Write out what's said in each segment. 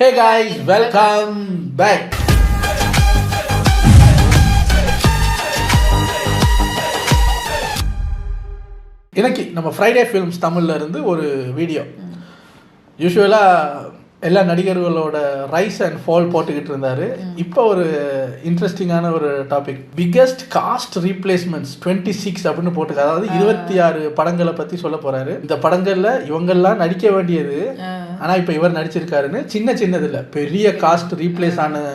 Hey guys, welcome back. இன்னைக்கு நம்ம Friday films தமிழ்ல இருந்து ஒரு வீடியோ. யூசுவலாக எல்லா நடிகர்களோட ரைஸ் அண்ட் ஃபால் போட்டுக்கிட்டு இருந்தாரு. இப்போ ஒரு இன்ட்ரெஸ்டிங்கான ஒரு டாபிக், பிக்கெஸ்ட் காஸ்ட் ரீப்ளேஸ்மெண்ட்ஸ் 26 அப்படின்னு போட்டுக்க, அதாவது 26 படங்களை பற்றி சொல்ல போறாரு. இந்த படங்களில் இவங்கெல்லாம் நடிக்க வேண்டியது, ஆனால் இப்போ இவர் நடிச்சிருக்காருன்னு சின்னதில்லை பெரிய காஸ்ட் ரீப்ளேஸ் ஆன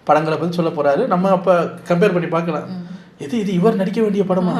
படங்களை பற்றி சொல்ல போறாரு. நம்ம அப்போ கம்பேர் பண்ணி பார்க்கலாம், இது இவர் நடிக்க வேண்டிய படமா,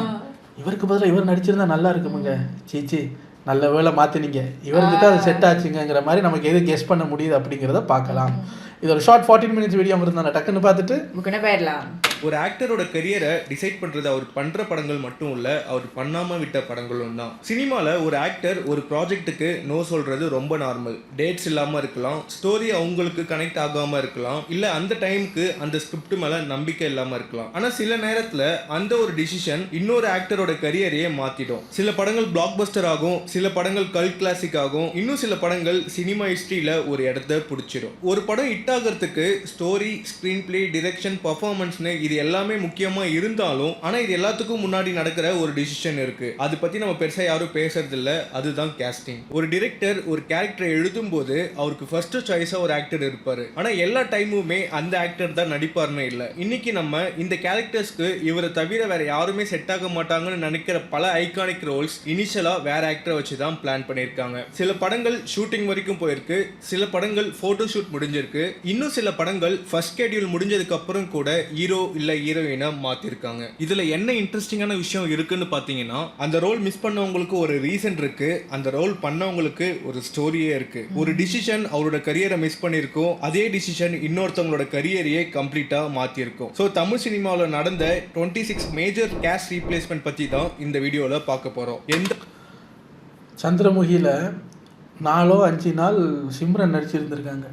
இவருக்கு பதிலாக இவர் நடிச்சிருந்தா நல்லா இருக்குமுங்க, சீச்சி நல்ல வேலை மாற்றினீங்க, இவருக்கு தான் அது செட் ஆச்சுங்கிற மாதிரி நமக்கு எது கெஸ் பண்ண முடியுது அப்படிங்கிறத பார்க்கலாம். இது ஒரு ஷார்ட் 14 minutes வீடியோ இருந்தாங்க, டக்குன்னு பார்த்துட்டு போயிடலாம். ஒரு ஆக்டரோட கரியரை டிசைட் பண்ணுறது அவர் பண்ணுற படங்கள் மட்டும் இல்லை, அவர் பண்ணாமல் விட்ட படங்களும் தான். சினிமாவில் ஒரு ஆக்டர் ஒரு ப்ராஜெக்ட்டுக்கு நோ சொல்கிறது ரொம்ப நார்மல். டேட்ஸ் இல்லாமல் இருக்கலாம், ஸ்டோரி அவங்களுக்கு கனெக்ட் ஆகாமல் இருக்கலாம், இல்லை அந்த டைமுக்கு அந்த ஸ்கிரிப்ட் மேலே நம்பிக்கை இல்லாமல் இருக்கலாம். ஆனால் சில நேரத்தில் அந்த ஒரு டிசிஷன் இன்னொரு ஆக்டரோட கரியரையே மாற்றிடும். சில படங்கள் பிளாக் பஸ்டர் ஆகும், சில படங்கள் கல்ட் கிளாசிக் ஆகும், இன்னும் சில படங்கள் சினிமா ஹிஸ்ட்ரியில் ஒரு இடத்த பிடிச்சிடும். ஒரு படம் ஹிட் ஆகிறதுக்கு ஸ்டோரி, ஸ்க்ரீன் பிளே, டிரெக்ஷன், பர்ஃபார்மன்ஸ்னு இது எல்லாமே முக்கியமா இருந்தாலும், ஆனா இது எல்லாத்துக்கும் முன்னாடி நடக்கிற ஒரு டிசிஷன் இருக்கு. அதை பத்தி நம்ம பெருசா யாரும் பேசுறது இல்ல, அதுதான் கேஸ்டிங். ஒரு டிரெக்டர் ஒரு கேரக்டரை எழுதும் போது அவருக்கு ஃபர்ஸ்ட் சாய்ஸா ஒரு ஆக்டர் இருப்பாரு, ஆனா எல்லா டைமுமே அந்த ஆக்டர் தான் நடிப்பார்னு இல்ல. இன்னைக்கு நம்ம இந்த கேரக்டர்ஸ்க்கு இவரை தவிர வேற யாருமே செட் ஆக மாட்டாங்கன்னு நினைக்கிற பல ஐகானிக் ரோல்ஸ் இனிஷியலா வேற ஆக்டரை வச்சு தான் பிளான் பண்ணிருக்காங்க. சில படங்கள் ஷூட்டிங் வரைக்கும் போயிருக்கு, சில படங்கள் போட்டோ ஷூட் முடிஞ்சிருக்கு, இன்னும் சில படங்கள் ஃபர்ஸ்ட் ஷெட்யூல் முடிஞ்சதுக்கு அப்புறம் கூட ஹீரோ இல்ல ஹீரோயினா மாத்திருக்காங்க. இதுல என்ன இன்ட்ரெஸ்டிங்கான விஷயம் இருக்குன்னு பாத்தீங்கன்னா, அந்த ரோல் மிஸ் பண்ணவங்களுக்கு ஒரு ரீசன் இருக்கு, அந்த ரோல் பண்ணவங்களுக்கு ஒரு ஸ்டோரியே இருக்கு. ஒரு டிசிஷன் அவரோட கரியரை மிஸ் பண்ணிருக்கும், அதே டிசிஷன் இன்னொருத்தவங்களோட கரியரையே கம்ப்ளீட்டா மாத்திருக்கும். சோ தமிழ் சினிமாவில் நடந்த 26 மேஜர் கேஸ்ட் ரீப்ளேஸ்மெண்ட் பத்தி தான் இந்த வீடியோல பார்க்க போறோம். சந்திரமுகியில 4-5 நாள் சிம்ரன் நடிச்சிருந்திருக்காங்க.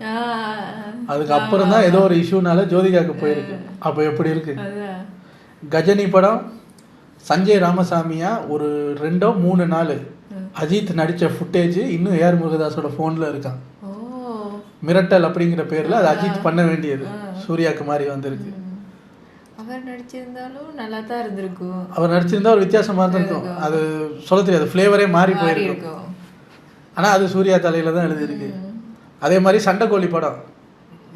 அதுக்கப்புறம் தான் ஏதோ ஒரு இஷ்யூனால ஜோதிகாவுக்கு போயிருக்கு. அப்போ எப்படி இருக்கு? கஜினி படம் சஞ்சய் ராமசாமியா ஒரு 2-3 நாள் அஜித் நடித்த ஃபுட்டேஜ் இன்னும் ஏஆர் முருகதாஸோட ஃபோனில் இருக்கான். மிரட்டல் அப்படிங்கிற பேரில் அது அஜித் பண்ண வேண்டியது சூர்யாவுக்கு மாதிரி வந்திருக்கு. அவர் நடிச்சிருந்தாலும் நல்லா தான் இருந்திருக்கும். அவர் நடிச்சிருந்தா ஒரு வித்தியாசமாக இருந்திருக்கும். அது சொல்ல தெரியாது, ஃப்ளேவரே மாறி போயிருக்கும். ஆனால் அது சூர்யா தலையில் தான் எழுதியிருக்கு. அதே மாதிரி சண்டைக்கோழி படம்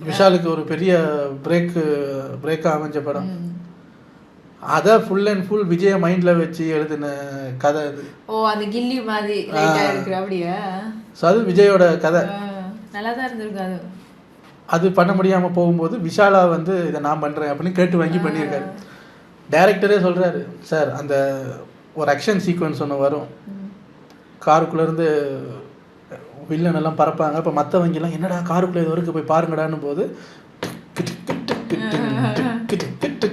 விஷாலுக்கு ஒரு பெரிய பிரேக்காக அமைஞ்ச படம், அதை ஃபுல் அண்ட் ஃபுல் விஜய மைண்டில் வச்சு எழுதின கதை அது. அந்த கில்லி மாதிரி அப்படியா? ஸோ அது விஜயோட கதை, நல்லா தான் இருந்திருக்கு. அது பண்ண முடியாமல் போகும்போது விஷாலா வந்து இதை நான் பண்ணுறேன் அப்படின்னு கேட்டு வாங்கி பண்ணியிருக்காரு. டைரக்டரே சொல்கிறாரு, சார் அந்த ஒரு ஆக்ஷன் சீக்வன்ஸ் ஒன்று வரும், காருக்குள்ளேருந்து வில்லன் எல்லாம் பறப்பாங்க, இப்போ மற்றவங்கெல்லாம் என்னடா காருக்குள்ளே இது வரைக்கும் போய் பாருங்கடான்னு போது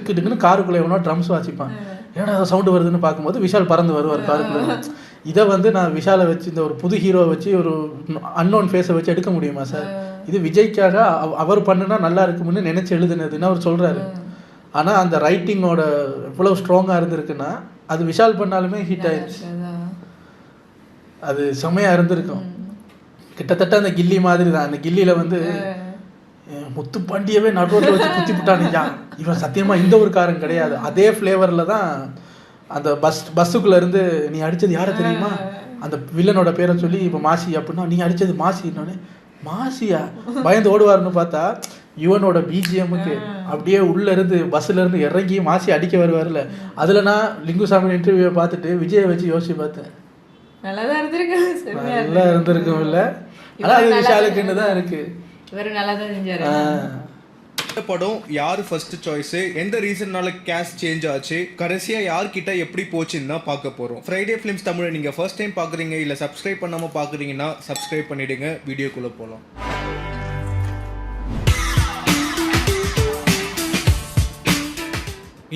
கிட்டுன்னு காருக்குள்ளே எவனோ ட்ரம்ஸ் வாசிப்பான், ஏன்னா சவுண்டு வருதுன்னு பார்க்கும்போது விஷால் பறந்து வருவார் காருக்குள்ளே. இதை வந்து நான் விஷாலை வச்சு இந்த ஒரு புது ஹீரோவை வச்சு ஒரு அன்னோன் ஃபேஸை வச்சு எடுக்க முடியுமா சார்? இது விஜய்க்காக அவர் பண்ணுனா நல்லா இருக்கும்னு நினச்சி எழுதுனதுன்னு அவர் சொல்கிறாரு. ஆனால் அந்த ரைட்டிங்கோட எவ்வளோ ஸ்ட்ராங்காக இருந்திருக்குன்னா அது விஷால் பண்ணாலுமே ஹிட் ஆயிடுச்சு. அது செம்மையாக இருந்திருக்கும். கிட்டத்தட்ட அந்த கில்லி மாதிரி தான். அந்த கில்லியில் வந்து முத்து பாண்டியவே நடுவில் வச்சு குத்தி விட்டானுங்க, இவன் சத்தியமாக இந்த ஒரு காரன் கிடையாது. அதே ஃப்ளேவரில் தான் அந்த பஸ்ஸுக்குள்ளே இருந்து நீ அடித்தது யாரை தெரியுமா, அந்த வில்லனோட பேரை சொல்லி இப்போ மாசி அப்படின்னா நீ அடித்தது மாசின்னொன்னே மாசியா பயந்து ஓடுவார்னு பார்த்தா யுவனோட பிஜிஎம்முக்கு அப்படியே உள்ளேருந்து பஸ்ஸுலேருந்து இறங்கி மாசி அடிக்க வருவார்ல. அதில் நான் லிங்குசாமி இன்டர்வியூவை பார்த்துட்டு விஜயை வச்சு யோசிச்சு பார்த்தேன், நல்லா இருந்திருக்கும் இல்லை, ஆனால் அது விஷாலுக்குன்னு தான் இருக்கு. இந்த படம் யார் ஃபர்ஸ்ட் சாய்ஸ், எந்த ரீசன்னால கேஸ்ட் சேஞ்ச் ஆச்சு, கடைசியா யார்கிட்ட எப்படி போச்சுன்னு தான் பார்க்க போறோம். ஃப்ரைடே ஃபிலிம்ஸ் தமிழை நீங்க ஃபர்ஸ்ட் டைம் பாக்குறீங்க இல்ல சப்ஸ்கிரைப் பண்ணாம பாக்குறீங்கன்னா சப்ஸ்கிரைப் பண்ணிடுங்க. வீடியோக்குள்ள போலாம்.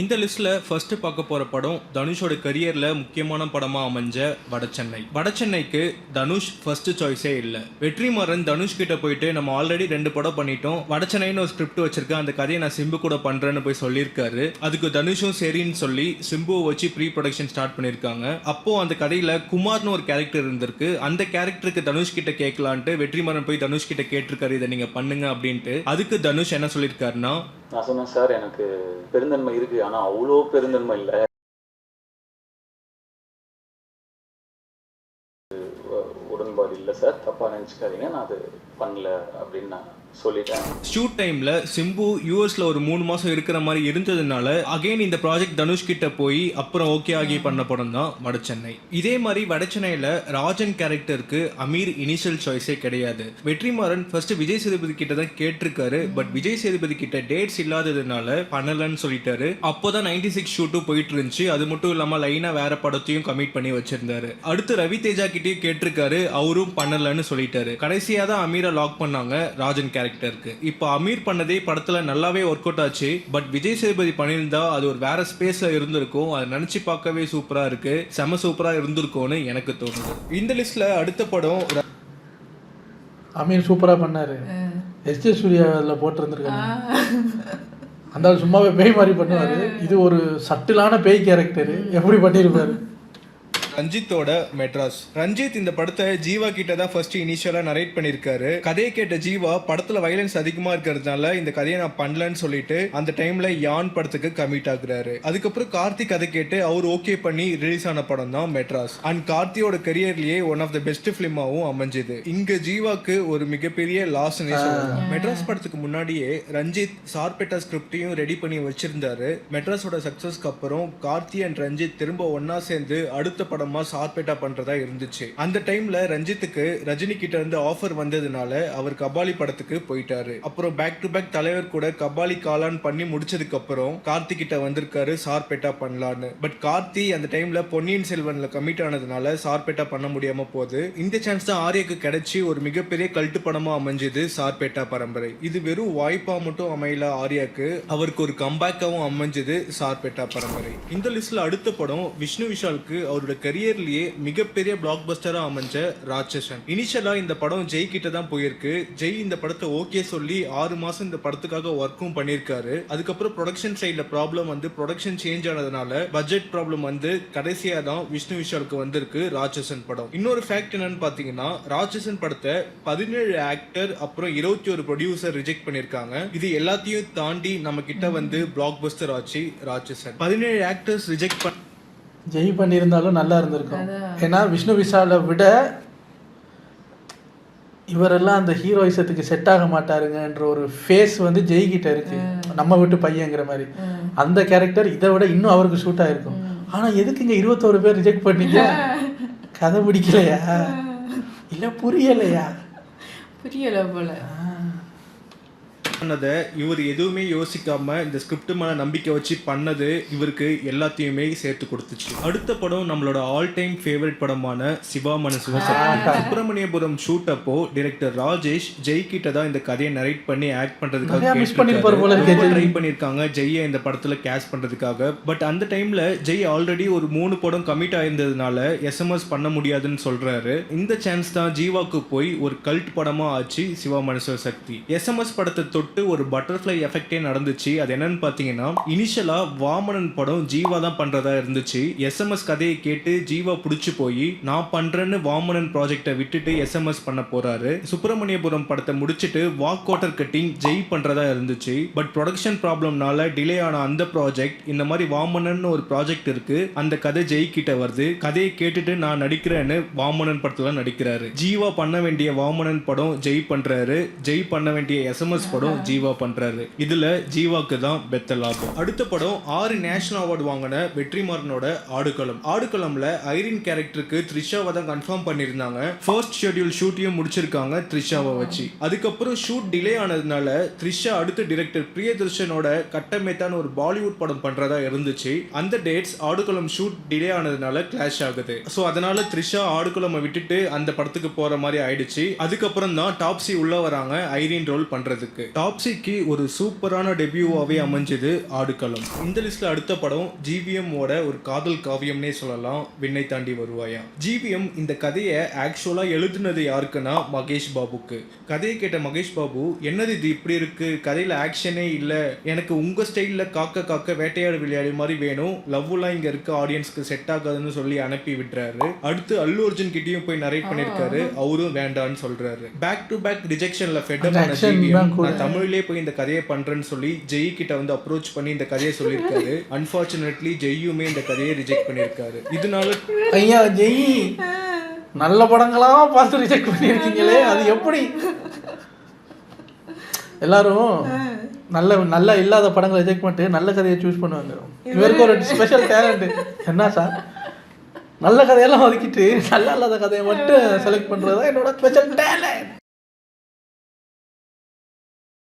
இந்த லிஸ்ட்ல ஃபர்ஸ்ட் பார்க்க போற படம் தனுஷோட கரியர்ல முக்கியமான படமா அமைஞ்ச வடசென்னை. வடசென்னைக்கு தனுஷ் ஃபர்ஸ்ட் சாய்ஸே இல்ல. வெற்றிமாறன் தனுஷ் கிட்ட போயிட்டு நம்ம ஆல்ரெடி 2 படம் பண்ணிட்டோம், வடசென்னைன்னு ஒரு ஸ்கிரிப்ட் வச்சிருக்கேன், அந்த கதையை நான் சிம்பு கூட பண்றேன்னு போய் சொல்லியிருக்காரு. அதுக்கு தனுஷும் சரின்னு சொல்லி சிம்புவை வச்சு ப்ரீ ப்ரொடக்ஷன் ஸ்டார்ட் பண்ணிருக்காங்க. அப்போ அந்த கதையில குமார்னு ஒரு கேரக்டர் இருந்திருக்கு. அந்த கேரக்டருக்கு தனுஷ் கிட்ட கேட்கலான்ட்டு வெற்றிமாறன் போய் தனுஷ் கிட்ட கேட்டிருக்காரு, இதை நீங்க பண்ணுங்க அப்படின்ட்டு. அதுக்கு தனுஷ் என்ன சொல்லியிருக்காருன்னா, நான் சொன்னேன் சார் எனக்கு பெருந்தன்மை இருக்கு, ஆனா அவ்வளோ பெருந்தன்மை இல்லை, உடன்பாடு இல்லை சார், தப்பா நினைச்சுக்காதீங்க, நான் அது பண்ணல அப்படின்னு நான் சொல்லிட்டேன். ஷூட் டைம்ல சிம்பு யூஎஸ்ல ஒரு 3 மாசம் இருக்கிற மாதிரி இருந்ததுனால அகைன் இந்த ப்ராஜெக்ட் தனுஷ் கிட்ட போய் அப்புறம் ஓகே ஆகி பண்ண படம் தான் வடசென்னை. இதே மாதிரி வடசென்னையில ராஜன் கேரக்டருக்கு அமீர் இனிஷியல் சாய்ஸே கிடையாது. வெற்றிமாறன் ஃபர்ஸ்ட் விஜய் சேதுபதி கிட்ட தான் கேட்டிருக்காரு. பட் விஜய் சேதுபதி கிட்ட டேட்ஸ் இல்லாததுனால பண்ணலன்னு சொல்லிட்டாரு. அப்போதான் 96 ஷூட்டும் போயிட்டு இருந்துச்சு. அது மட்டும் இல்லாம லைனா வேற படத்தையும் கமிட் பண்ணி வச்சிருந்தாரு. அடுத்து ரவி தேஜா கிட்டயும் கேட்டிருக்காரு, அவரும் பண்ணலன்னு சொல்லிட்டாரு. கடைசியா தான் அமீரை லாக் பண்ணாங்க ராஜன் கேரக்டருக்கு. இப்போ அமீர் பண்ணதே படத்துல நல்லாவே ஒர்க் அவுட் ஆச்சு. பட் விஜய் சேதுபதி பண்ணியிருந்தா அது ஒரு வேற ஸ்பேஸ்ல இருந்திருக்கும். அதை நினைச்சு பார்க்கவே சூப்பரா இருக்கு, செம சூப்பரா இருந்திருக்கும்னு எனக்கு தோணுது. இந்த லிஸ்ட்ல அடுத்த படம் அமீர் சூப்பரா பண்ணாரு. எஸ்ஜே சூர்யா அதில் போட்டிருந்துருக்காங்க. அந்த ஆள் சும்மாவே பேய் மாதிரி பண்ணுவாரு. இது ஒரு சட்டிலான பேய் கேரக்டர், எப்படி பண்ணியிருப்பாரு. ரஞ்சித்தோட மெட்ராஸ். ரஞ்சித் இந்த படத்தை ஜீவா கிட்ட தான் ஃபர்ஸ்ட் இனிஷியலா நரேட் பண்ணிருக்காரு. கதையை கேட்ட ஜீவா படத்துல வயலன்ஸ் அதிகமா இருக்கிறதுனால இந்த கதையை நான் பண்ணலன்னு சொல்லிட்டு அந்த டைம்ல யான் படத்துக்கு கமிட் ஆகுறாரு. அதுக்கப்புறம் கார்த்தி கதை கேட்டு அவர் ஓகே பண்ணி ரிலீஸ் ஆன படம் தான் மெட்ராஸ். அண்ட் கார்த்தியோட கரியர்லயே ஒன் ஆஃப் த பெஸ்ட் பிலிமாவும் அமைஞ்சது. இங்க ஜீவாக்கு ஒரு மிகப்பெரிய லாஸ்னே சொல்லலாம். மெட்ராஸ் படத்துக்கு முன்னாடியே ரஞ்சித் சார்பேட்டா ஸ்கிரிப்டையும் ரெடி பண்ணி வச்சிருந்தாரு. மெட்ராஸோட சக்சஸ்க்கு அப்புறம் கார்த்தி அண்ட் ரஞ்சித் திரும்ப ஒன்னா சேர்ந்து அடுத்த படம் சார்பேட்டா பண்றதா இருந்துச்சு. அந்த டைம்ல ரஞ்சித்துக்கு ரஜினி கிட்ட இருந்து ஆஃபர் வந்ததுனால அவர் கபாலி படத்துக்கு போயிட்டாரு. அப்புறம் பேக் டு பேக் தலைவர் கூட கபாலி காலான் பண்ணி முடிச்சதுக்கு அப்புறம் கார்த்தி கிட்ட வந்திருக்காரு சார்பேட்டா பண்ணலான்னு. பட் கார்த்தி அந்த டைம்ல பொன்னியின் செல்வன்ல கமிட் ஆனதுனால சார்பேட்டா பண்ண முடியாம போகுது. இந்த சான்ஸ் தான் ஆர்யாக்கு கிடைச்சி ஒரு மிகப்பெரிய கல்ட்டு படமா அமைஞ்சது சார்பேட்டா பரம்பரை. இது வெறும் வாய்ப்பா மட்டும் அமையல ஆர்யாக்கு, அவருக்கு ஒரு கம்பேக்காவும் அமைஞ்சது சார்பேட்டா பரம்பரை. இந்த லிஸ்ட்ல அடுத்த படம் விஷ்ணு விஷாலுக்கு அவரோட கரியர்லயே மிகப்பெரிய பிளாக் பஸ்டரா அமைஞ்ச ராட்சசன். இனிஷியலா இந்த படம் ஜெய் கிட்ட தான் போயிருக்கு. ஜெய் இந்த படத்தை ஓகே சொல்லி 6 மாசம் இந்த படத்துக்காக ஒர்க்கும் பண்ணிருக்காரு. அதுக்கப்புறம் ப்ரொடக்ஷன் சைட்ல ப்ராப்ளம் வந்து ப்ரொடக்ஷன் சேஞ்ச் ஆனதுனால பட்ஜெட் ப்ராப்ளம் வந்து கடைசியா தான் விஷ்ணு விஷாலுக்கு வந்திருக்கு ராட்சசன் படம். இன்னொரு ஃபேக்ட் என்னன்னு பாத்தீங்கன்னா ராட்சசன் படத்தை 17 ஆக்டர் அப்புறம் 21 ப்ரொடியூசர் ரிஜெக்ட் பண்ணிருக்காங்க. இது எல்லாத்தையும் தாண்டி நம்ம கிட்ட வந்து பிளாக் பஸ்டர் ஆச்சு ராட்சசன். 17 ஆக்டர்ஸ் ரிஜெக்ட் ஜெய் பண்ணியிருந்தாலும் நல்லா இருந்திருக்கும். ஏன்னா விஷ்ணு விஷாலை விட இவரெல்லாம் அந்த ஹீரோயிசத்துக்கு செட் ஆக மாட்டாருங்கன்ற ஒரு ஃபேஸ் வந்து ஜெய்கிட்ட இருக்கு, நம்ம விட்டு பையங்கிற மாதிரி. அந்த கேரக்டர் இதை விட இன்னும் அவருக்கு ஷூட் ஆகிருக்கும். ஆனால் எதுக்குங்க 21 பேர் ரிஜெக்ட் பண்ணீங்க? கதை பிடிக்கலையா இல்லை புரியலையா? புரியலை போல. பண்ணதை இவர் எதுவுமே யோசிக்காம இந்த ஸ்கிரிப்ட் மேல நம்பிக்கை வச்சு பண்ணது இவருக்கு எல்லாத்தையுமே சேர்த்து கொடுத்துச்சு. அடுத்த படம் நம்மளோட ஆல் டைம் ஃபேவரட் படமான சிவா மனசுவ சக்தி. சுப்பிரமணியபுரம் ஷூட் அப்போ டைரக்டர் ராஜேஷ் ஜெய் கிட்ட தான் இந்த கதையை நரேட் பண்ணி ஆக்ட் பண்றதுக்காக ட்ரை பண்ணிருக்காங்க ஜெய்யை இந்த படத்துல கேஸ்ட் பண்றதுக்காக. பட் அந்த டைம்ல ஜெய் ஆல்ரெடி ஒரு 3 படம் கமிட் ஆயிருந்ததுனால எஸ்எம்எஸ் பண்ண முடியாதுன்னு சொல்றாரு. இந்த சான்ஸ் தான் ஜீவாக்கு போய் ஒரு கல்ட் படமா ஆச்சு சிவா மனசுவ சக்தி. எஸ்எம்எஸ் படத்தை தொட்டு ஒரு பட்டர்ஃப்ளை எஃபெக்டே நடந்துச்சு. அது என்னன்னு பாத்தீங்கன்னா இனிஷியலா வாமனன் படம் ஜீவா தான் பண்றதா இருந்துச்சு. எஸ்எம்எஸ் கதையை கேட்டு ஜீவா புடிச்சு போய் நான் பண்றேன்னு வாமனன் ப்ராஜெக்டை விட்டுட்டு எஸ்எம்எஸ் பண்ண போறாரு. சுப்பிரமணியபுரம் படத்தை முடிச்சிட்டு வாக் வாட்டர் கட்டிங் ஜெய் பண்றதா இருந்துச்சு. பட் ப்ரொடக்ஷன் ப்ராப்ளம்னால டிலே ஆன அந்த ப்ராஜெக்ட் இந்த மாதிரி வாமனன் ஒரு ப்ராஜெக்ட் இருக்கு, அந்த கதை ஜெய் கிட்ட வருது. கதையை கேட்டுட்டு நான் நடிக்கிறேன்னு வாமனன் படத்துல நடிக்கிறாரு. ஜீவா பண்ண வேண்டிய வாமனன் படம் ஜெய் பண்றாரு, ஜெய் பண்ண வேண்டிய எஸ்எம்எஸ் படம் ஜீவா பண்றாரு. இதுல ஜீவாக்கு தான் பெத்த லாபம். அடுத்த படம் 6 நேஷனல் அவார்டு வாங்கின வெற்றிமாறனோட ஆடுகளம். ஆடுகளம்ல ஐரின் கேரக்டருக்கு த்ரிஷாவை தான் கன்ஃபார்ம் பண்ணிருந்தாங்க. ஃபர்ஸ்ட் ஷெட்யூல் ஷூட்டையும் முடிச்சிருக்காங்க த்ரிஷாவை வச்சு. அதுக்கப்புறம் ஷூட் டிலே ஆனதுனால த்ரிஷா அடுத்த டைரக்டர் பிரியதர்ஷனோட கட்டமேத்தான ஒரு பாலிவுட் படம் பண்றதா இருந்துச்சு. அந்த டேட்ஸ் ஆடுகளம் ஷூட் டிலே ஆனதுனால கிளாஷ் ஆகுது. சோ அதனால த்ரிஷா ஆடுகளம் விட்டுட்டு அந்த படத்துக்கு போற மாதிரி ஆயிடுச்சு. அதுக்கப்புறம் தான் டாப்ஸி உள்ள வராங்க ஐரின் ரோல் பண்றதுக்கு. டாப்ஸிக்கு ஒரு சூப்பரான டெபியூவாகவே அமைஞ்சது ஆடுகளம். இந்த லிஸ்ட்டில் அடுத்த படம் ஜிவிஎம்மோட ஒரு காதல் காவியம்னே சொல்லலாம், விண்ணை தாண்டி வருவாயா. ஜிவிஎம் இந்த கதையை ஆக்சுவலாக எழுதுனது யாருக்குன்னா மகேஷ் பாபுக்கு. கதையை கேட்ட மகேஷ் பாபு, என்னது இது இப்படி இருக்கு, கதையில் ஆக்ஷனே இல்லை, எனக்கு உங்கள் ஸ்டைலில் காக்க காக்க வேட்டையாடு விளையாடி மாதிரி வேணும், லவ்லாம் இங்கே இருக்க ஆடியன்ஸ்க்கு செட் ஆகாதுன்னு சொல்லி அனுப்பி விட்டுறாரு. அடுத்து அல்லு அர்ஜுன் கிட்டேயும் போய் நரேட் பண்ணியிருக்காரு, அவரும் வேண்டான்னு சொல்றாரு. பேக் டு பேக் ரிஜெக்ஷனில் ஃபெட்டமான ஜிவிஎம் நான் தமிழ்லேயே போய் இந்த கதையை பண்றேன்னு சொல்லி ஜெய் கிட்ட வந்து அப்ரோச் பண்ணி இந்த கதையை சொல்லியிருக்காரு. அன்பார்ச்சுனேட்லி ஜெய்யுமே இந்த கதையை ரிஜெக்ட் பண்ணியிருக்காரு. இதனால ஐயா ஜெய் நல்ல படங்களா பார்த்து ரிஜெக்ட் பண்ணியிருக்கீங்களே, அது எப்படி? எல்லாரும் நல்ல இல்லாத படங்களை ரிஜெக்ட் பண்ணிட்டு நல்ல கதையை சூஸ் பண்ணுவாங்க. இவருக்கு ஒரு ஸ்பெஷல் டேலண்ட் என்ன சார், நல்ல கதையெல்லாம் ஒதுக்கிட்டு நல்லா இல்லாத கதையை மட்டும் செலக்ட் பண்றதா என்னோட ஸ்பெஷல் டேலண்ட்.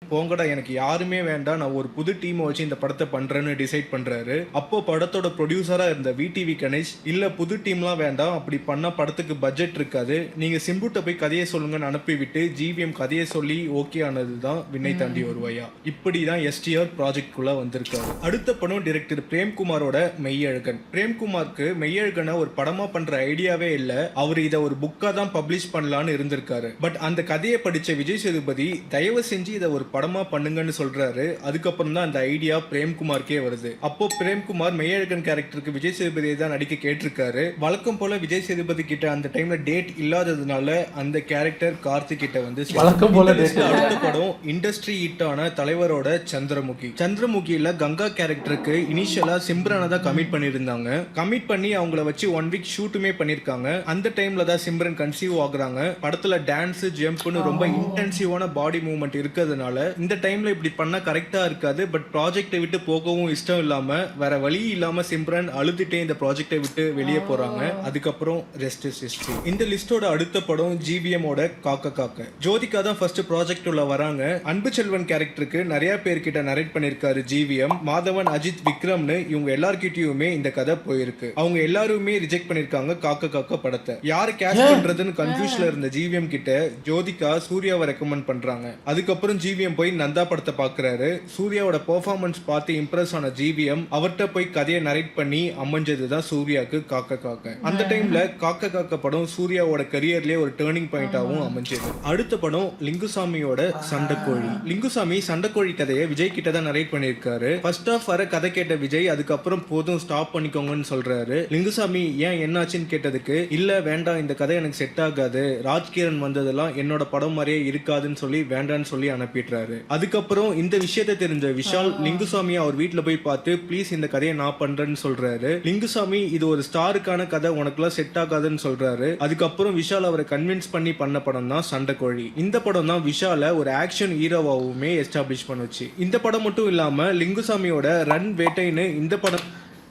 போங்கடா எனக்கு யாருமே வேண்டாம், நான் ஒரு புது டீமை வச்சு இந்த படத்தை பண்றேன்னு டிசைட் பண்றாரு. அப்போ படத்தோட ப்ரொடியூசரா இருந்த விடிவி கணேஷ், இல்ல புது டீம்லாம் வேண்டாம், அப்படி பண்ணா படத்துக்கு பட்ஜெட் இருக்காது, நீங்க சிம்புட்ட போய் கதையை சொல்லுங்கன்னு அனுப்பிவிட்டு ஜிவிஎம் கதையை சொல்லி ஓகே ஆனதுதான் விண்ணை தாண்டி வருவாயா. இப்படிதான் எஸ்டிஆர் ப்ராஜெக்ட்குள்ள வந்திருக்காரு. அடுத்த படம் டைரக்டர் பிரேம்குமாரோட மெய்யழகன். பிரேம்குமாருக்கு மெய்யழகனை ஒரு படமா பண்ற ஐடியாவே இல்ல, அவர் இதை ஒரு புக்கா தான் பப்ளிஷ் பண்ணலான்னு இருந்திருக்காரு. பட் அந்த கதையை படிச்ச விஜய் சேதுபதி தயவு செஞ்சு இதை ஒரு படமா பண்ணுங்கன்னு சொல்றாரு. அதுக்கப்புறம் தான் அந்த ஐடியா பிரேம்குமார்க்கே வருது. அப்போ பிரேம்குமார் மெய்யழகன் கேரக்டருக்கு விஜய் சேதுபதியை தான் நடிக்க கேட்டிருக்காரு. வழக்கம் போல விஜய் சேதுபதி கிட்ட அந்த டைம்ல டேட் இல்லாததுனால அந்த கேரக்டர் கார்த்திக் கிட்ட வந்து வழக்கம் போல. அடுத்த படம் இண்டஸ்ட்ரி ஹிட்டான தலைவரோட சந்திரமுகி. சந்திரமுகியில கங்கா கேரக்டருக்கு இனிஷியலா சிம்ரனை தான் கமிட் பண்ணியிருந்தாங்க. கமிட் பண்ணி அவங்கள வச்சு 1 வீக் ஷூட்டுமே பண்ணிருக்காங்க. அந்த டைம்ல தான் சிம்ரன் கன்சீவ் ஆகுறாங்க. படத்துல டான்ஸ் ஜம்ப்னு ரொம்ப இன்டென்சிவான பாடி மூவ்மெண்ட் இருக்கிறதுனால இந்த டைம்ல இப்படி பண்ணா கரெக்டா இருக்காது. பட் ப்ராஜெக்டை விட்டு போகவும் இஷ்டம் இல்லாம வேற வழி இல்லாம சிம்ரன் அழுதுட்டே இந்த ப்ராஜெக்டை விட்டு வெளியே போறாங்க. அதுக்கப்புறம் ரெஸ்ட் இஸ் ஹிஸ்டரி. இந்த லிஸ்டோட அடுத்த படம் ஜிவிஎம்மோட காக்க காக்க. ஜோதிகா தான் ஃபர்ஸ்ட் ப்ராஜெக்ட் உள்ள வராங்க. அன்பு செல்வன் கேரக்டருக்கு நிறைய பேர்கிட்ட நரேட் பண்ணிருக்காரு ஜிவிஎம். மாதவன், அஜித், விக்ரம்னு இவங்க எல்லார்கிட்டயுமே இந்த கதை போயிருக்கு. அவங்க எல்லாருமே ரிஜெக்ட் பண்ணிருக்காங்க காக்க காக்க படத்தை. யாரு கேஸ்ட் பண்றதுன்னு கன்ஃபியூஸ்ல இருந்த ஜிவிஎம் கிட்ட ஜோதிகா சூர்யாவை ரெக்கமெண்ட் பண்றாங்க. அதுக்கப்புறம் ஜிவிஎம் போய் நந்தா படத்தை பாக்குறாரு. சூர்யாவோட பெர்ஃபார்மன்ஸ் பார்த்து இம்ப்ரெஸ் ஆன ஜிவிஎம் அவர்கிட்ட போய் கதையை நரேட் பண்ணி அமைஞ்சதுதான் சூர்யாவுக்கு காக்க காக்க. அந்த டைம்ல காக்க காக்க படம் சூர்யாவோட கரியர்லயே ஒரு டேர்னிங் பாயிண்டாவும் அமைஞ்சது. அடுத்த படம் லிங்குசாமியோட சண்டைக்கோழி. லிங்குசாமி சண்டைக்கோழி கதையை விஜய் கிட்ட தான் நரேட் பண்ணிருக்காரு. ஃபர்ஸ்ட் ஆஃப் வர கதை கேட்ட விஜய் அதுக்கப்புறம் போதும் ஸ்டாப் பண்ணிக்கோங்கன்னு சொல்றாரு. லிங்குசாமி ஏன் என்னாச்சுன்னு கேட்டதுக்கு, இல்ல வேண்டாம் இந்த கதை எனக்கு செட் ஆகாது, ராஜ்கிரண் வந்ததெல்லாம் என்னோட படம் மாதிரியே இருக்காதுன்னு சொல்லி வேண்டான்னு சொல்லி அனுப்பிடுறாரு. அதுக்கப்புறம் இந்த விஷயத்தை தெரிஞ்ச விஷால் லிங்குசாமி அவர் வீட்டுல போய் பார்த்து ப்ளீஸ் இந்த கதையை நான் பண்றேன்னு சொல்றாரு. லிங்குசாமி இது ஒரு ஸ்டாருக்கான கதை, உனக்குலாம் செட் ஆகாதுன்னு சொல்றாரு. அதுக்கப்புறம் விஷால் அவரை கன்வின்ஸ் பண்ணி பண்ண படம் தான் சண்டைக்கோழி. இந்த படம் தான் விஷால ஒரு ஆக்ஷன் ஹீரோவாவுமே எஸ்டாப்ளிஷ் பண்ணுச்சு. இந்த படம் மட்டும் இல்லாம லிங்குசாமியோட ரன் வேட்டைன்னு இந்த படம்.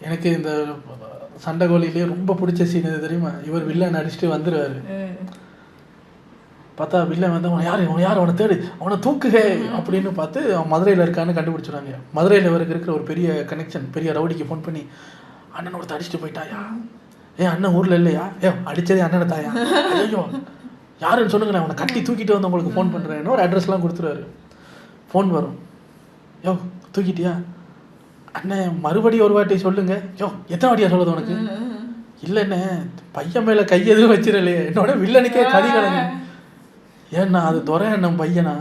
எனக்கு இந்த சண்டைக்கோழிலேயே ரொம்ப பிடிச்ச சீன் எது தெரியுமா? இவர் வில்லன் அடிச்சுட்டு வந்துருவாரு, பார்த்தா வில்லன் வந்து அவனை யார் அவனை தேடு, அவனை தூக்குக அப்படின்னு பார்த்து அவன் மதுரையில் இருக்கான்னு கண்டுபிடிச்சிடுறாங்க. மதுரையில் இவருக்கு இருக்கிற ஒரு பெரிய கனெக்ஷன், பெரிய ரவுடிக்கு ஃபோன் பண்ணி, அண்ணன் ஒருத்த அடிச்சுட்டு போயிட்டாயா, அண்ணன் ஊரில் இல்லையா, அடித்ததே அண்ணனை தாயா, ஐயோ யாருன்னு சொல்லுங்க, அவனை கட்டி தூக்கிட்டு வந்து உங்களுக்கு ஃபோன் பண்ணுறேன்னு ஒரு அட்ரஸ்லாம் கொடுத்துருவாரு. ஃபோன் வரும், தூக்கிட்டியா அண்ணன் மறுபடியும் ஒரு வாட்டி சொல்லுங்க, எத்தனை வாட்டியா சொல்லுது உனக்கு, இல்லைண்ணே பையன் மேலே கை எதுவும் வச்சிடலையே, என்னோட வில்லனுக்கே கதி கலங்க, ஏன்னா அது துரை அண்ணன் பையனா,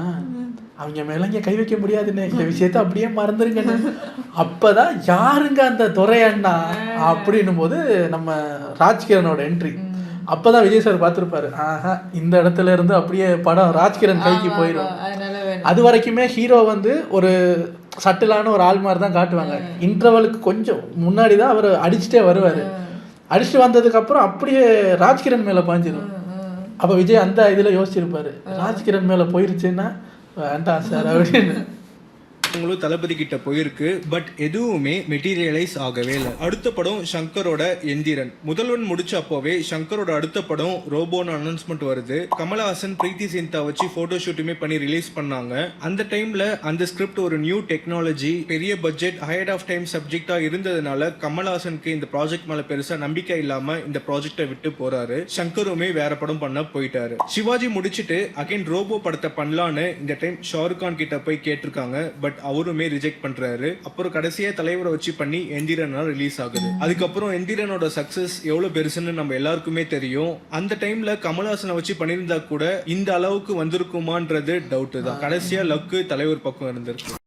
அவங்க மேலங்க கை வைக்க முடியாதுன்னு, இந்த விஷயத்த அப்படியே மறந்துருங்கண்ணே. அப்பதான் யாருங்க அந்த துரை அண்ணா அப்படின்னும் போது நம்ம ராஜ்கிரனோட என்ட்ரி. அப்பதான் விஜய் சார் பார்த்துருப்பாரு, இந்த இடத்துல இருந்து அப்படியே படம் ராஜ்கிரண் கைக்கு போயிடும். அது வரைக்குமே ஹீரோ வந்து ஒரு சட்டிலான ஒரு ஆள் மாதிரி தான் காட்டுவாங்க. இன்டர்வலுக்கு கொஞ்சம் முன்னாடி தான் அவர் அடிச்சுட்டே வருவார். அடிச்சுட்டு வந்ததுக்கப்புறம் அப்படியே ராஜ்கிரண் மேலே பாஞ்சிடும். அப்போ விஜய் அந்த இதில் யோசிச்சிருப்பாரு, ராஜ்கிரண் மேலே போயிருச்சுன்னா வேண்டாம் சார் அப்படின்னு. விருப்பங்களும் தளபதி கிட்ட போயிருக்கு. பட் எதுவுமே மெட்டீரியலைஸ் ஆகவே இல்லை. அடுத்த படம் சங்கரோட எந்திரன். முதல்வன் முடிச்ச அப்போவே சங்கரோட அடுத்த படம் ரோபோன்னு அனௌன்ஸ்மெண்ட் வருது. கமலஹாசன் பிரீத்தி சிந்தா வச்சு போட்டோ ஷூட்டுமே பண்ணி ரிலீஸ் பண்ணாங்க. அந்த டைம்ல அந்த ஸ்கிரிப்ட் ஒரு நியூ டெக்னாலஜி, பெரிய பட்ஜெட், ஹைட் ஆஃப் டைம் சப்ஜெக்டா இருந்ததுனால கமலஹாசனுக்கு இந்த ப்ராஜெக்ட் மேல பெருசா நம்பிக்கை இல்லாம இந்த ப்ராஜெக்டை விட்டு போறாரு. சங்கருமே வேற படம் பண்ண போயிட்டாரு. சிவாஜி முடிச்சிட்டு அகைன் ரோபோ படத்தை பண்ணலான்னு இந்த டைம் ஷாருக் கான் கிட்ட போய் கேட்டிருக்காங்க. பட் அவருமே ரிஜெக்ட் பண்றாரு. அப்புறம் கடைசியா தலைவரை வச்சு பண்ணி எந்திரனா ரிலீஸ் ஆகுது. அதுக்கப்புறம் எந்திரனோட சக்சஸ் எவ்வளவு பெருசுன்னு நம்ம எல்லாருக்குமே தெரியும். அந்த டைம்ல கமலஹாசனை வச்சு பண்ணியிருந்தா கூட இந்த அளவுக்கு வந்திருக்குமான்றது டவுட் தான். கடைசியா லக்கு தலைவர் பக்கம் இருந்திருக்கு.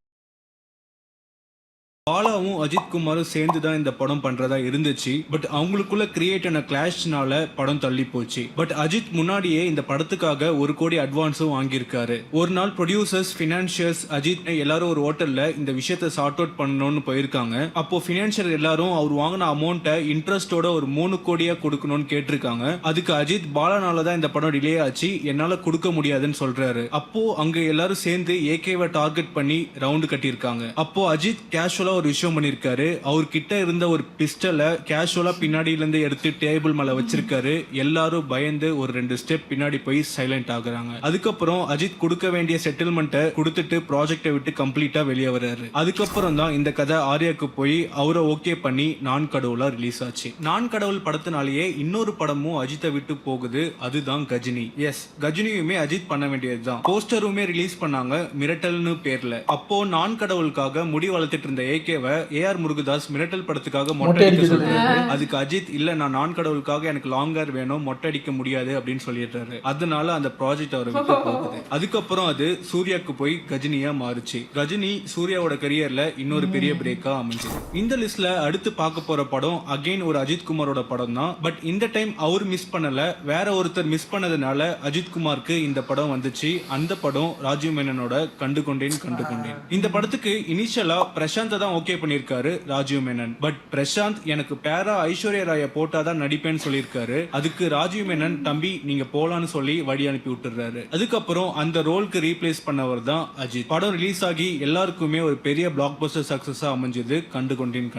பாலாவும் அஜித் குமாரும் சேர்ந்து தான் இந்த படம் பண்றதா இருந்துச்சு. பட் அவங்களுக்குள்ள கிரியேட் ஆன கிளாஷ்னால படம் தள்ளி போச்சு. பட் அஜித் முன்னாடியே இந்த படத்துக்காக 1 கோடி அட்வான்ஸும் வாங்கியிருக்காரு. ஒரு நாள் ப்ரொடியூசர்ஸ், ஃபினான்ஷியர்ஸ், அஜித் எல்லாரும் ஒரு ஹோட்டல்ல இந்த விஷயத்தை சார்ட் அவுட் பண்ணணும்னு போயிருக்காங்க. அப்போ ஃபினான்ஷியர் எல்லாரும் அவர் வாங்கின அமௌண்ட்டை இன்ட்ரெஸ்டோட ஒரு 3 கோடியா கொடுக்கணும்னு கேட்டிருக்காங்க. அதுக்கு அஜித் பாலானால தான் இந்த படம் டிலே ஆச்சு, என்னால கொடுக்க முடியாதுன்னு சொல்றாரு. அப்போ அங்க எல்லாரும் சேர்ந்து ஏகேவை டார்கெட் பண்ணி ரவுண்டு கட்டியிருக்காங்க. அப்போ அஜித் கேஷுவலா ஒரு விஷயம் பண்ணிருக்காரு. அவர்கிட்ட இருந்த ஒரு பிஸ்டலை கேஷுவலா பின்னாடியில இருந்து எடுத்து டேபிள் மேல வச்சிருக்காரு. எல்லாரும் பயந்து ஒரு 2 ஸ்டெப் பின்னாடி போய் சைலண்ட் ஆகுறாங்க. அதுக்கப்புறம் அஜித் கொடுக்க வேண்டிய செட்டில்மெண்ட்டை கொடுத்துட்டு ப்ராஜெக்டை விட்டு கம்ப்ளீட்டா வெளியே வர்றாரு. அதுக்கப்புறம் தான் இந்த கதை ஆர்யாக்கு போய் அவரை ஓகே பண்ணி நான் கடவுளா ரிலீஸ் ஆச்சு. நான் கடவுள் படத்தினாலேயே இன்னொரு படமும் அஜித்தை விட்டு போகுது. அதுதான் கஜினி. எஸ், கஜினியுமே அஜித் பண்ண வேண்டியதுதான். போஸ்டருமே ரிலீஸ் பண்ணாங்க மிரட்டல்னு பேர்ல. அப்போ நான் கடவுளுக்காக முடி வளர்த்துட்டு இருந்த ஏஆர் முருகதாஸ் மிரட்டல் படத்துக்காக மொட்டை அடிக்க சொல்றாரு. அதுக்கு அஜித் இல்ல, நான் கடவுளுக்காக எனக்கு லாங்கர் வேணும், மொட்டை அடிக்க முடியாது அப்படின்னு சொல்லிடுறாரு. அதனால அந்த ப்ராஜெக்ட் அவர் விட்டு போகுது. அதுக்கப்புறம் அது சூர்யாக்கு போய் கஜினியா மாறுச்சு. கஜினி சூர்யாவோட கரியர்ல இன்னொரு பெரிய பிரேக்கா அமைஞ்சது. இந்த லிஸ்ட்ல அடுத்து பார்க்க போற படம் அகைன் ஒரு அஜித் குமாரோட படம் தான். பட் இந்த டைம் அவர் மிஸ் பண்ணல, வேற ஒருத்தர் மிஸ் பண்ணதுனால அஜித் குமாருக்கு இந்த படம் வந்துச்சு. அந்த படம் ராஜீவ் மேனனோட கண்டு கொண்டேன். இந்த படத்துக்கு இனிஷியலா பிரசாந்த் தான் ஓகே பண்ணிருக்காரு ராஜீவ் மேனன். பட் பிரசாந்த் எனக்கு பேரா ஐஸ்வர்யா ராய போட்டாதான் நடிப்பேன்னு சொல்லியிருக்காரு. அதுக்கு ராஜீவ் மேனன் தம்பி நீங்க போலான்னு சொல்லி வழி அனுப்பி விட்டுறாரு. அதுக்கப்புறம் அந்த ரோலுக்கு ரீப்ளேஸ் பண்ணவர் தான் அஜித். படம் ரிலீஸ் ஆகி எல்லாருக்குமே ஒரு பெரிய பிளாக் பஸ்டர் சக்சஸா அமைஞ்சது கண்டு கொண்டேன்.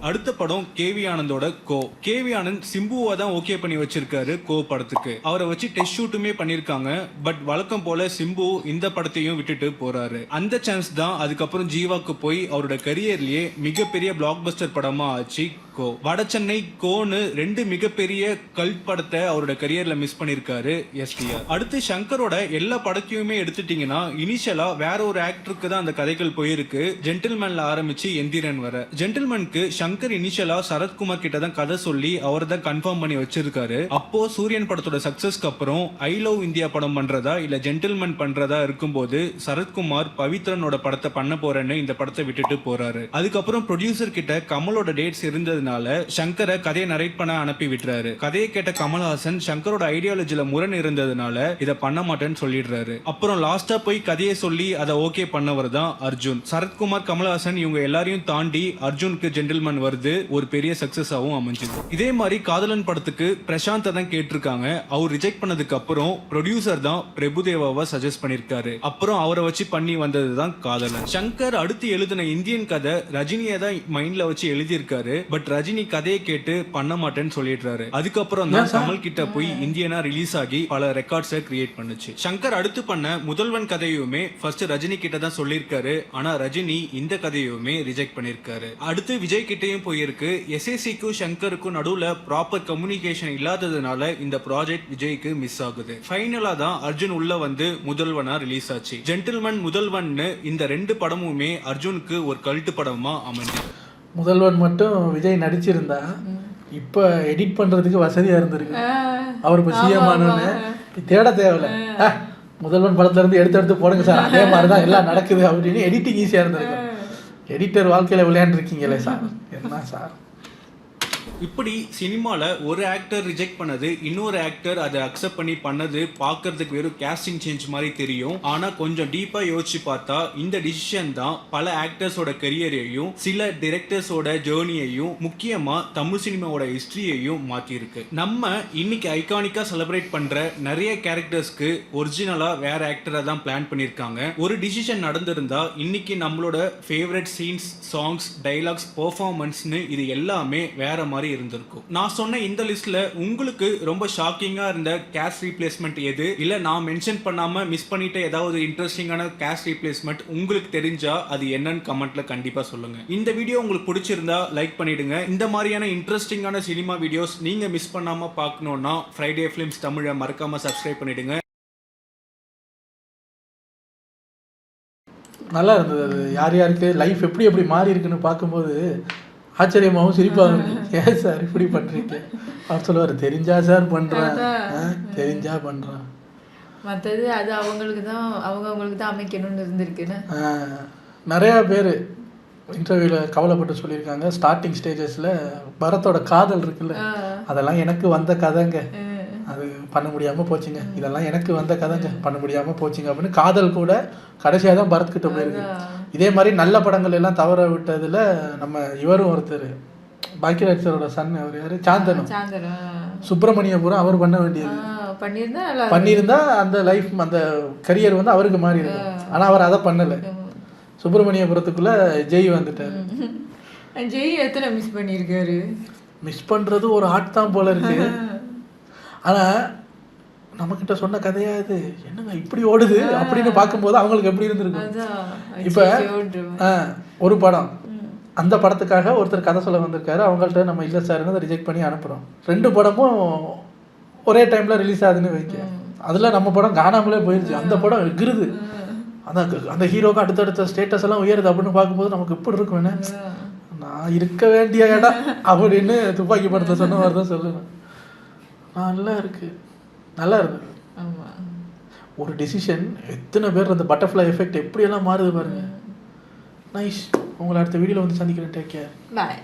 அடுத்த படம் கேவி ஆனந்தோட கோ. கேவி ஆனந்த் சிம்புவை தான் ஓகே பண்ணி வச்சிருக்காரு கோ படத்துக்கு. அவரை வச்சு டெஸ்ட் ஷூட்டுமே பண்ணிருக்காங்க. பட் வழக்கம் போல சிம்பு இந்த படத்தையும் விட்டுட்டு போறாரு. அந்த சான்ஸ் தான் அதுக்கப்புறம் ஜீவாக்கு போய் அவரோட கரியர்லயே மிகப்பெரிய பிளாக் பஸ்டர் படமா ஆச்சு கோ. வட சென்னை கோன்னு 2 மிகப்பெரிய கல்ட் படத்தை அவரோட கரியர்ல மிஸ் பண்ணிருக்காரு எஸ்டிஆர். அடுத்து சங்கரோட எல்லா படத்தையுமே எடுத்துட்டீங்கன்னா இனிஷியலா வேற ஒரு ஆக்டருக்கு தான் அந்த கதைகள் போயிருக்கு. ஜென்டில்மேன்ல ஆரம்பிச்சு எந்திரன் வர. ஜென்டில்மேனுக்கு சங்கர் இனிஷியலா சரத்குமார் கிட்ட தான் கதை சொல்லி அவர் தான் கன்ஃபார்ம் பண்ணி வச்சிருக்காரு. அப்போ சூரியன் படத்தோட சக்சஸ்க்கு அப்புறம் ஐ லவ் இந்தியா படம் பண்றதா இல்ல ஜென்டில்மேன் பண்றதா இருக்கும்போது சரத்குமார் பவித்ரனோட படத்தை பண்ண போறேன்னு இந்த படத்தை விட்டுட்டு போறாரு. அதுக்கப்புறம் ப்ரொடியூசர் கிட்ட கமலோட டேட்ஸ் இருந்ததுனால சங்கரை கதையை நரேட் பண்ண அனுப்பி விட்டுறாரு. கதையை கேட்ட கமல்ஹாசன் சங்கரோட ஐடியாலஜில முரண் இருந்ததுனால இதை பண்ண மாட்டேன்னு சொல்லிடுறாரு. அப்புறம் லாஸ்டா போய் கதையை சொல்லி அதை ஓகே பண்ணவர் தான் அர்ஜுன். சரத்குமார், கமல்ஹாசன் இவங்க எல்லாரையும் தாண்டி அர்ஜுனுக்கு ஜென்டில்மேன் வருது ஒரு பெரிய சக்சஸாவும் அமைஞ்சது. இதே மாதிரி காதலன் படத்துக்கு பிரசாந்த் தான் கேட்டிருக்காங்க. அவர் ரிஜெக்ட் பண்ணதுக்கு அப்புறம் ப்ரொடியூசர் தான் பிரபுதேவாவை சஜஸ்ட் பண்ணிருக்காரு. அப்புறம் அவரை வச்சு பண்ணி வந்தது தான் காதலன். சங்கர் அடுத்து எழுதின இந்தியன் கதை ரஜினியை தான் மைண்ட்ல வச்சு எழுதியிருக்காரு. பட் ரஜினி கதையை கேட்டு பண்ண மாட்டேன்னு சொல்லிடுறாரு. அதுக்கப்புறம் தான் கமல் கிட்ட போய் இந்தியனா ரிலீஸ் ஆகி பல ரெக்கார்ட்ஸை கிரியேட் பண்ணுச்சு. சங்கர் அடுத்து பண்ண முதல்வன் கதையுமே ஃபர்ஸ்ட் ரஜினி கிட்ட தான் சொல்லியிருக்காரு. ஆனா ரஜினி இந்த கதையுமே ரிஜெக்ட் பண்ணிருக்காரு. அடுத்து விஜய் கிட்டையும் போயிருக்கு. எஸ்ஏசிக்கும் சங்கருக்கும் நடுவுல ப்ராப்பர் கம்யூனிகேஷன் இல்லாததுனால இந்த ப்ராஜெக்ட் விஜய்க்கு மிஸ் ஆகுது. ஃபைனலா தான் அர்ஜுன் உள்ள வந்து முதல்வனா ரிலீஸ் ஆச்சு. ஜென்டில்மேன், முதல்வன் இந்த 2 படமுமே அர்ஜுனுக்கு ஒரு கல்ட்டு படமா அமைஞ்சது. முதல்வன் மட்டும் விஜய் நடிச்சிருந்தா இப்போ எடிட் பண்ணுறதுக்கு வசதியாக இருந்திருக்கு. அவர் இப்போ சிஎம் ஆனோன்னு தேட தேவையில்ல, முதல்வன் படத்துலேருந்து எடுத்து போடுங்க சார், அதே மாதிரி தான் எல்லாம் நடக்குது அப்படின்னு எடிட்டிங் ஈஸியாக இருந்திருக்கும். எடிட்டர் வாழ்க்கையில் விளையாண்டுருக்கீங்களே சார், என்ன சார். இப்படி சினிமாவில் ஒரு ஆக்டர் ரிஜெக்ட் பண்ணது இன்னொரு ஆக்டர் அதை அக்செப்ட் பண்ணி பண்ணது பார்க்கறதுக்கு வெறும் கேஸ்டிங் சேஞ்ச் மாதிரி தெரியும். ஆனால் கொஞ்சம் டீப்பாக யோசிச்சு பார்த்தா இந்த டிசிஷன் தான் பல ஆக்டர்ஸோட கெரியரையும் சில டிரெக்டர்ஸோட ஜேர்னியையும் முக்கியமாக தமிழ் சினிமாவோட ஹிஸ்ட்ரியையும் மாற்றிருக்கு. நம்ம இன்னைக்கு ஐகானிக்காக செலிப்ரேட் பண்ணுற நிறைய கேரக்டர்ஸ்க்கு ஒரிஜினலாக வேற ஆக்டரை தான் பிளான் பண்ணியிருக்காங்க. ஒரு டிசிஷன் நடந்திருந்தா இன்னைக்கு நம்மளோட ஃபேவரட் சீன்ஸ், சாங்ஸ், டைலாக்ஸ், பெர்ஃபார்மன்ஸ்னு இது எல்லாமே வேற மாதிரி இருந்திருக்கும். நான் சொன்ன இந்த லிஸ்ட்ல உங்களுக்கு ரொம்ப ஷாக்கிங்கா இருந்த கேஸ்ட் ரீப்ளேஸ்மெண்ட் எது, இல்ல நான் மென்ஷன் பண்ணாம மிஸ் பண்ணிட்ட ஏதாவது இன்ட்ரெஸ்டிங்கான கேஸ்ட் ரீப்ளேஸ்மெண்ட் உங்களுக்கு தெரிஞ்சா அது என்னன்னு கமெண்ட்ல கண்டிப்பா சொல்லுங்க. இந்த வீடியோ உங்களுக்கு பிடிச்சிருந்தா லைக் பண்ணிடுங்க. இந்த மாதிரியான இன்ட்ரெஸ்டிங்கான சினிமா வீடியோஸ் நீங்க மிஸ் பண்ணாம பார்க்கணும்னா ஃப்ரைடே ஃபிலிம்ஸ் தமிழை மறக்காம சப்ஸ்கிரைப் பண்ணிடுங்க. நல்லா இருந்தது. அது யார் யாருக்கு லைஃப் எப்படி எப்படி மாறி இருக்குன்னு பார்க்கும்போது ஆச்சரியமாகவும் சிரிப்பாகவும் இருக்கு. ஏன் சார் இப்படி பண்ணுறீங்க அவர் சொல்லுவார், தெரிஞ்சா சார் பண்ணுறேன், தெரிஞ்சா பண்ணுறேன். மற்றது அது அவங்களுக்கு தான் அமைக்கணும்னு இருந்திருக்குன்னு நிறையா பேர் இன்டர்வியூவில் கவலைப்பட்டு சொல்லியிருக்காங்க. ஸ்டார்டிங் ஸ்டேஜஸில் பரத்தோட காதல் இருக்குல்ல, அதெல்லாம் எனக்கு வந்த கதைங்க, அது பண்ண முடியாமல் போச்சுங்க, இதெல்லாம் எனக்கு வந்த கதைங்க, பண்ண முடியாமல் போச்சுங்க அப்படின்னு காதல் கூட கடைசியாக தான் பரத்கிட்ட போயிருக்கு. இதே மாதிரி நல்ல படங்கள் எல்லாம் தவற விட்டதில் நம்ம இவரும் ஒருத்தர், பாக்கியராஜ் சாரோட சன், அவர் யார், சாந்தனு, சுப்பிரமணியபுரம், அவர் பண்ண வேண்டியது பண்ணியிருந்தா அந்த லைஃப் அந்த கரியர் வந்து அவருக்கு மாறி இருக்கும். ஆனால் அவர் அதை பண்ணலை. சுப்பிரமணியபுரத்துக்குள்ள ஜெய் வந்துட்டார். ஜெய் எத்தனை மிஸ் பண்ணியிருக்காரு. மிஸ் பண்ணுறது ஒரு ஆர்ட் தான் போல இருக்கு. ஆனால் நம்மக்கிட்ட சொன்ன கதையா இது என்னங்க இப்படி ஓடுது அப்படின்னு பார்க்கும்போது அவங்களுக்கு எப்படி இருந்திருக்கும். இப்போ ஒரு படம், அந்த படத்துக்காக ஒருத்தர் கதை சொல்ல வந்திருக்காரு, அவங்கள்ட்ட நம்ம இல்லை சார்னு அதை ரிஜெக்ட் பண்ணி அனுப்புகிறோம். 2 படமும் ஒரே டைமில் ரிலீஸ் ஆகுதுன்னு வைக்க, அதில் நம்ம படம் காணாமலே போயிடுச்சு. அந்த படம் எகிருது, அந்த ஹீரோக்கு அடுத்தடுத்த ஸ்டேட்டஸ் எல்லாம் உயருது அப்படின்னு பார்க்கும்போது நமக்கு இப்படி இருக்கும், என்ன நான் இருக்க வேண்டிய இடம் அப்படின்னு துப்பாக்கி படத்தை சொன்ன மாதிரி தான் சொல்லுவேன். நல்லா இருக்கு, நல்லா இருந்தது. ஒரு டிசிஷன் எத்தனை பேர் அந்த பட்டர்ஃப்ளை எஃபெக்ட் எப்படியெல்லாம் மாறுது பாருங்க. நைஸ். உங்களை அடுத்த வீடியோவில் வந்து சந்திக்கிறேன். Take care. பாய்.